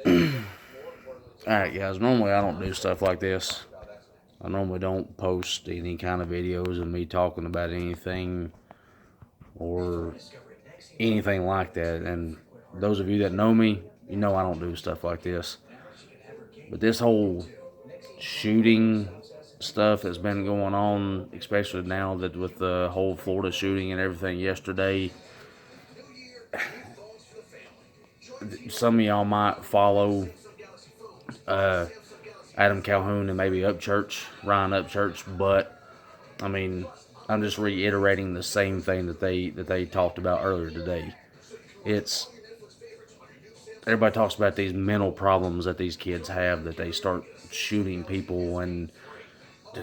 Alright, guys, normally I don't do stuff like this. I normally don't post any kind of videos of me talking about anything or anything like that. And those of you that know me, you know I don't do stuff like this. But this whole shooting stuff that's been going on, especially now that with the whole Florida shooting and everything yesterday, some of y'all might follow uh, Adam Calhoun and maybe Upchurch, Ryan Upchurch, but I mean, I'm just reiterating the same thing that they talked about earlier today. It's everybody talks about these mental problems that these kids have, that they start shooting people and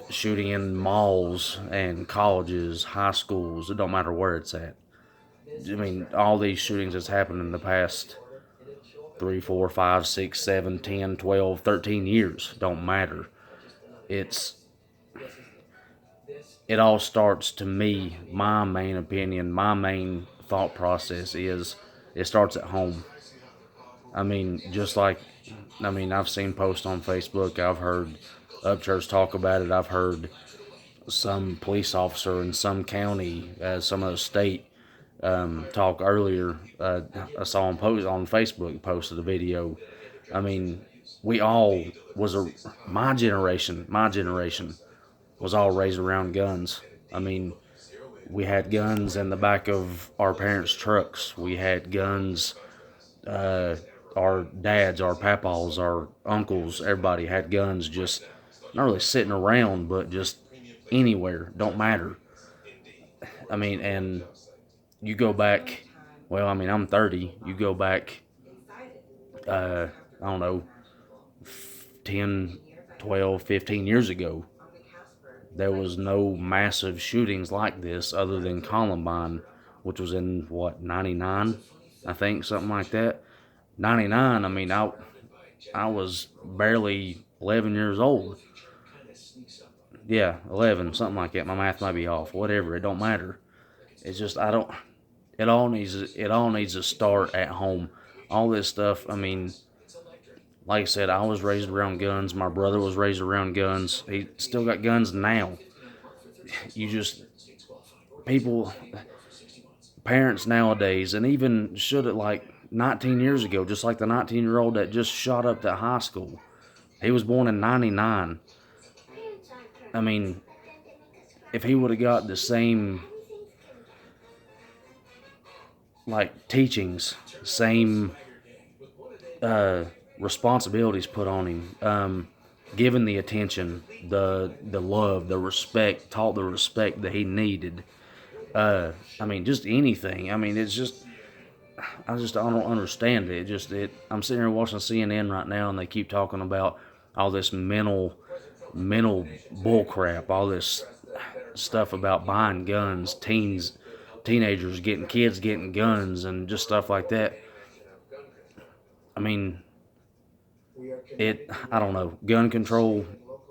shooting in malls and colleges, high schools. It don't matter where it's at. I mean, all these shootings that's happened in the past 3, 4, 5, 6, 7, 10, 12, 13 years don't matter. It's it all starts, to me, my main opinion, my main thought process is it starts at home. I mean, just like, I've seen posts on Facebook. I've heard Upchurch talk about it. I've heard some police officer in some county, some of the state, talk earlier. I saw him post on Facebook, posted a video. I mean, we all was a my generation was all raised around guns. I mean, we had guns in the back of our parents' trucks. We had guns. Uh, our dads, our papaws, our uncles, everybody had guns, just not really sitting around, but just anywhere. Don't matter. I mean, and you go back. Well, I mean, I'm 30. You go back. I don't know, 10, 12, 15 years ago. There was no massive shootings like this other than Columbine, which was in what, 99, I think, something like that. 99. I mean, I was barely 11 years old. Yeah, 11, something like that. My math might be off. Whatever, it don't matter. It's just I don't. It all needs to start at home. All this stuff. I mean, like I said, I was raised around guns. My brother was raised around guns. He still got guns now. You just people, parents nowadays, and even should it like 19 years ago, just like the 19-year-old that just shot up that high school. He was born in 99. I mean, if he would have got the same like teachings, same uh, responsibilities put on him, given the attention, the love, the respect, taught the respect that he needed. I mean, just anything. I mean, it's just I don't understand it. I'm sitting here watching CNN right now, and they keep talking about all this mental bull crap, all this stuff about buying guns, teenagers getting kids getting guns, and just stuff like that. I mean, I don't know, gun control,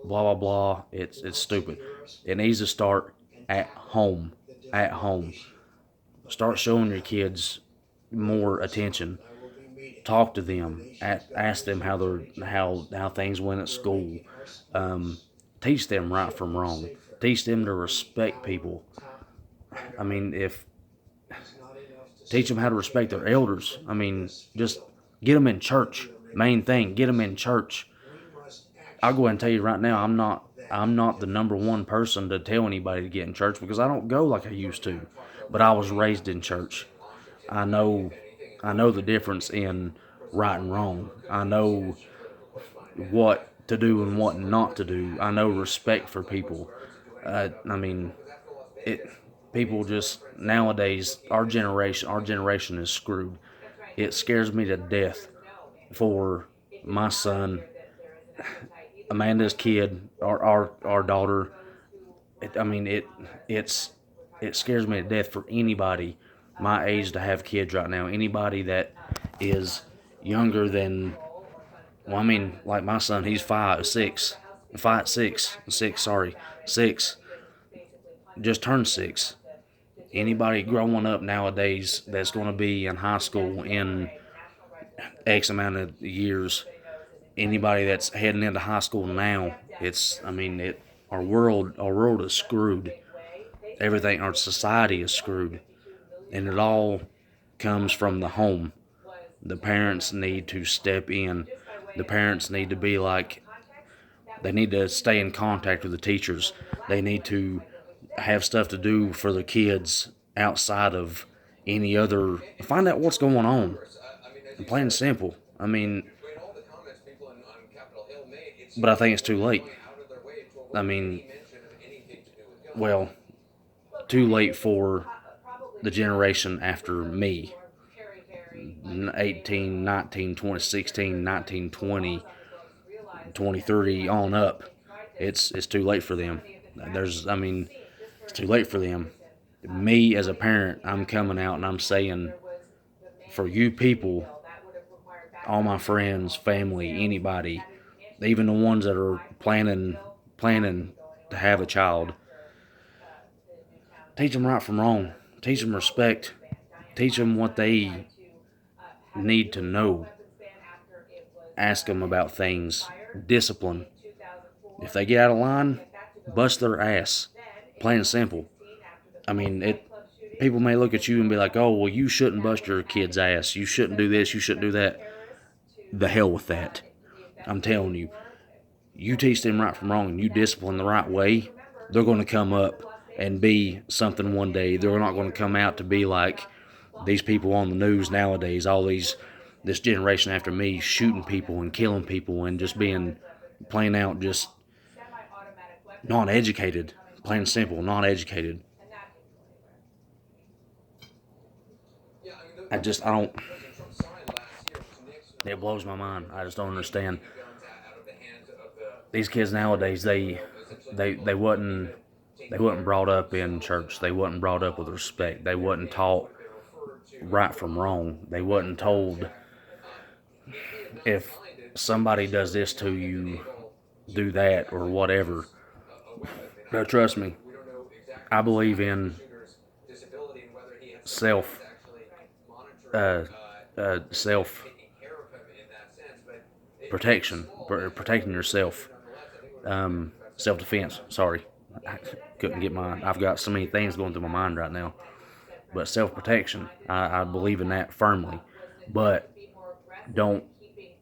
blah blah blah. It's stupid. It needs to start at home. At home, start showing your kids more attention. Talk to them. Ask them how things went at school. Um, Teach them right from wrong. Teach them to respect people. I mean, if teach them how to respect their elders. I mean, just get them in church. Main thing, get them in church. I'll go ahead and tell you right now, I'm not the number one person to tell anybody to get in church because I don't go like I used to. But I was raised in church. I know I know the difference in right and wrong. I know what to do and what not to do. I know respect for people. I mean, it. People just nowadays, our generation is screwed. It scares me to death for my son, Amanda's kid, our daughter. I mean, it's it scares me to death for anybody my age to have kids right now. Anybody that is younger than, well, I mean, like my son, he's 6, sorry, 6, just turned 6. Anybody growing up nowadays that's going to be in high school X amount of years. Anybody that's heading into high school now, our world is screwed. Everything, our society is screwed, and it all comes from the home. The parents need to step in. The parents need to be like, they need to stay in contact with the teachers. They need to have stuff to do for the kids outside of any other. Find out what's going on. And plain and simple. But I think it's too late. I mean, well, too late for the generation after me. 18, 19, 20, 16, 19, 20, 23 on up. It's too late for them. It's too late for them. Me as a parent, I'm coming out and I'm saying, for you people, all my friends, family, anybody, even the ones that are planning to have a child, teach them right from wrong. Teach them respect. Teach them what they need to know. Ask them about things. Discipline. If they get out of line, bust their ass. Plain and simple. People may look at you and be like, "Oh, well, you shouldn't bust your kid's ass. You shouldn't do this. You shouldn't do that." The hell with that. I'm telling you, you teach them right from wrong and you discipline the right way, they're going to come up and be something one day. They're not going to come out to be like these people on the news nowadays, this generation after me shooting people and killing people and just being plain out just not educated. Plain and simple, not educated. I don't, it blows my mind. I just don't understand. These kids nowadays, they wasn't brought up in church. They wasn't brought up with respect. They wasn't taught right from wrong. They wasn't told, if somebody does this to you, do that or whatever. Now, trust me, I believe in self uh, self protection, protecting yourself, self defense. Sorry, I couldn't get my. I've got so many things going through my mind right now. But self protection, I believe in that firmly. But don't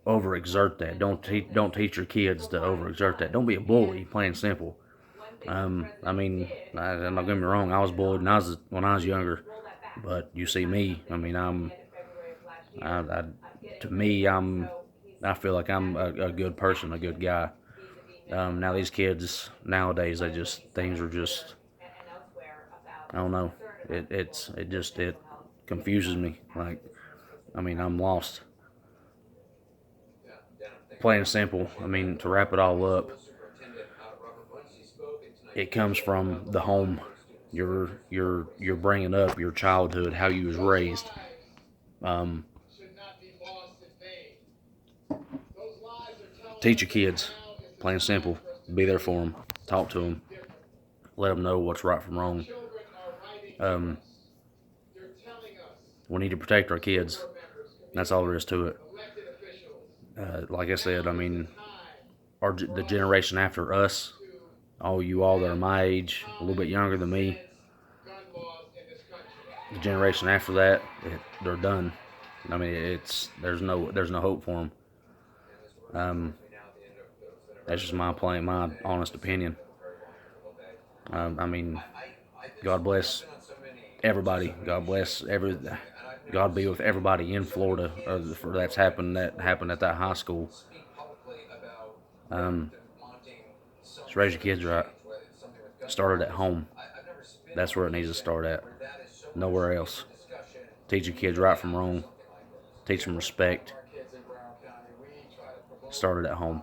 overexert that. Don't teach your kids to overexert that. Don't be a bully. Plain and simple. Don't get me wrong. I was bullied when I was younger, but you see me. I to me, I feel like I'm a good person, a good guy. Now these kids nowadays, things are just, I don't know. It confuses me. Like, I'm lost. Plain and simple. To wrap it all up, it comes from the home. You're bringing up your childhood, how you was raised. Um, Teach your kids, plain and simple. Be there for them. Talk to them. Let them know what's right from wrong. Um, we need to protect our kids. That's all there is to it. Like I said, the generation after us, all that are my age, a little bit younger than me, the generation after that, they're done. There's no hope for them. Um, that's just my honest opinion. I mean, God bless everybody. God be with everybody in Florida that happened at that high school. Um, just raise your kids right. Start it at home. That's where it needs to start at. Nowhere else. Teach your kids right from wrong. Teach them respect. Start it at home.